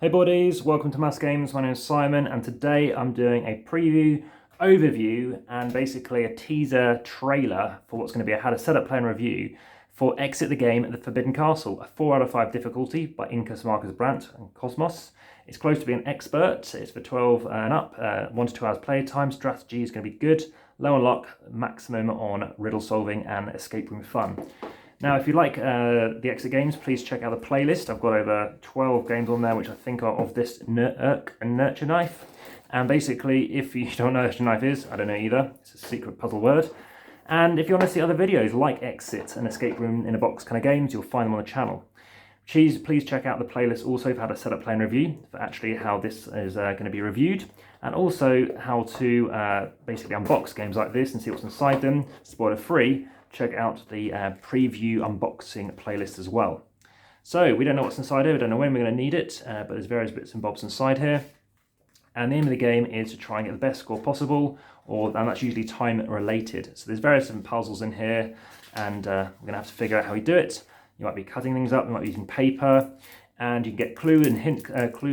Hey buddies, welcome to AmassGames. My name is Simon and today I'm doing a preview, overview and basically a teaser trailer for what's going to be a how to set up, play and review for Exit the Game at the Forbidden Castle, a 4 out of 5 difficulty by Incas Marcus Brandt and Cosmos. It's close to being an expert. It's for 12 and up, 1 to 2 hours play time. Strategy is going to be good, low on luck, maximum on riddle solving and escape room fun. Now, if you like the Exit games, please check out the playlist. I've got over 12 games on there, which I think are of this nurture knife. And basically, if you don't know what nurture knife is, I don't know either. It's a secret puzzle word. And if you want to see other videos like Exit and Escape Room in a Box kind of games, you'll find them on the channel. Please check out the playlist also for how to set up, play and review, for actually how this is going to be reviewed. And also how to basically unbox games like this and see what's inside them, spoiler free. Check out the preview unboxing playlist as well. So we don't know what's inside here, we don't know when we're going to need it, but there's various bits and bobs inside here. And the aim of the game is to try and get the best score possible, and that's usually time related. So there's various different puzzles in here, and we're going to have to figure out how we do it. You might be cutting things up, you might be using paper, and you can get clue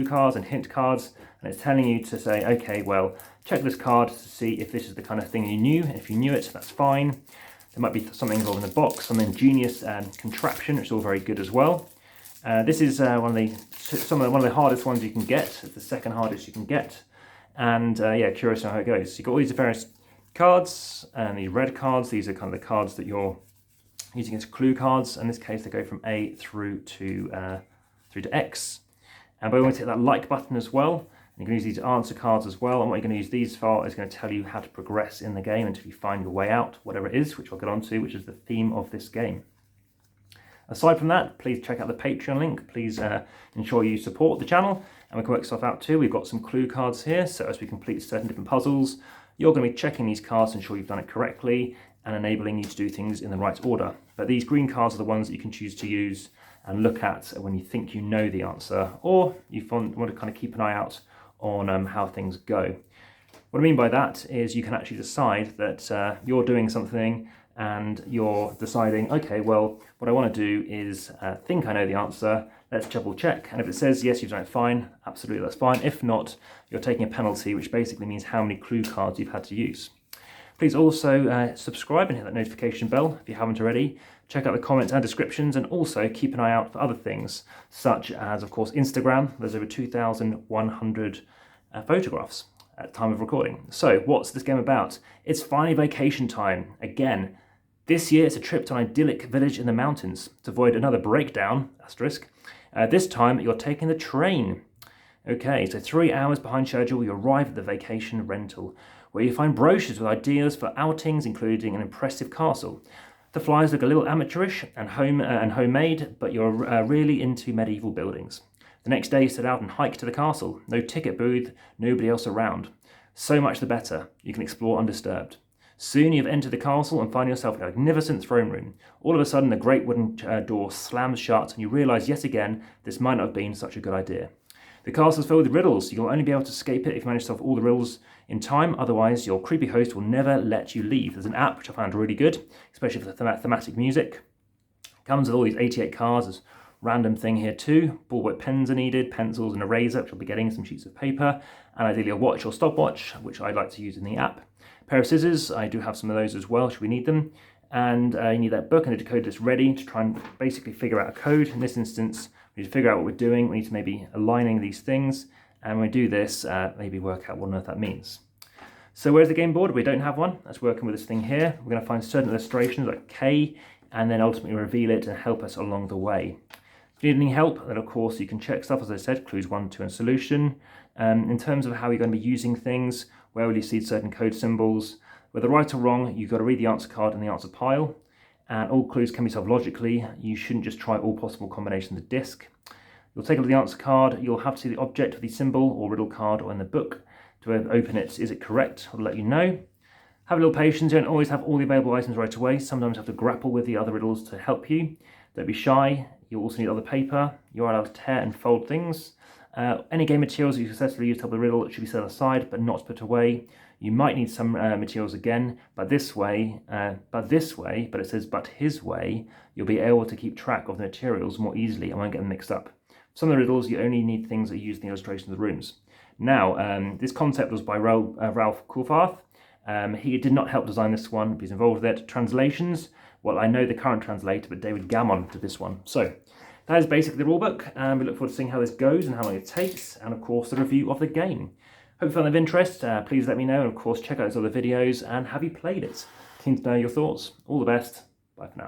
cards and hint cards, and it's telling you to say, okay, well, check this card to see if this is the kind of thing you knew. If you knew it, that's fine. There might be something involved in the box, some ingenious contraption, which is all very good as well. This is one of the hardest ones you can get. It's the second hardest you can get. And yeah, curious on how it goes. So you've got all these various cards, and these red cards. These are kind of the cards that you're using as clue cards. In this case, they go from A through to X. And by the way, hit that like button as well. You can use these answer cards as well, and what you're going to use these for is going to tell you how to progress in the game until you find your way out, whatever it is, which I'll get onto, which is the theme of this game. Aside from that, please check out the Patreon link. Please ensure you support the channel, and we can work stuff out too. We've got some clue cards here, so as we complete certain different puzzles, you're going to be checking these cards to ensure you've done it correctly and enabling you to do things in the right order. But these green cards are the ones that you can choose to use and look at when you think you know the answer, or you want to kind of keep an eye out on how things go. What I mean by that is you can actually decide that you're doing something and you're deciding, okay, well, what I want to do is think I know the answer, let's double check. And if it says, yes, you've done it fine, absolutely, that's fine. If not, you're taking a penalty, which basically means how many clue cards you've had to use. Please also subscribe and hit that notification bell if you haven't already. Check out the comments and descriptions, and also keep an eye out for other things, such as, of course, Instagram. There's over 2,100 photographs at the time of recording. So what's this game about? It's finally vacation time. Again, this year it's a trip to an idyllic village in the mountains. To avoid another breakdown, asterisk, this time you're taking the train. Okay, so 3 hours behind schedule, you arrive at the vacation rental, where you find brochures with ideas for outings, including an impressive castle. The flyers look a little amateurish and homemade, but you're really into medieval buildings. The next day, you set out and hike to the castle. No ticket booth, nobody else around. So much the better. You can explore undisturbed. Soon you've entered the castle and find yourself in a magnificent throne room. All of a sudden, the great wooden door slams shut, and you realise yet again this might not have been such a good idea. The castle is filled with riddles. You'll only be able to escape it if you manage to solve all the riddles in time. Otherwise, your creepy host will never let you leave. There's an app which I found really good, especially for the thematic music. It comes with all these 88 cards. There's random thing here too. Ballpoint pens are needed, pencils and eraser, which I'll be getting, some sheets of paper, and ideally a watch or stopwatch, which I like to use in the app. A pair of scissors, I do have some of those as well, should we need them. And you need that book and a decoder that's ready to try and basically figure out a code. In this instance, we need to figure out what we're doing. We need to maybe aligning these things. And when we do this, maybe work out what on earth that means. So where's the game board? We don't have one. That's working with this thing here. We're going to find certain illustrations like K, and then ultimately reveal it and help us along the way. If you need any help, then of course you can check stuff, as I said, clues 1, 2 and solution. In terms of how you're going to be using things, where will you see certain code symbols, whether right or wrong, you've got to read the answer card in the answer pile, and all clues can be solved logically. You shouldn't just try all possible combinations of disk. You'll take a look at the answer card, you'll have to see the object of the symbol or riddle card or in the book. To open it, is it correct? I'll let you know. Have a little patience, you don't always have all the available items right away. Sometimes you have to grapple with the other riddles to help you. Don't be shy. You'll also need other paper. You're allowed to tear and fold things. Any game materials you successfully used to help the riddle should be set aside but not put away. You might need some materials again, but this way, but it says but his way, you'll be able to keep track of the materials more easily and won't get them mixed up. Some of the riddles, you only need things that are used in the illustration of the rooms. Now, this concept was by Ralph Coulthard. He did not help design this one, but he's involved with it. Translations, well, I know the current translator, but David Gammon did this one. So that is basically the rulebook, and we look forward to seeing how this goes and how long it takes, and of course the review of the game. Hope you found it of interest. Please let me know, and of course check out those other videos, and have you played it? Keen to know your thoughts. All the best. Bye for now.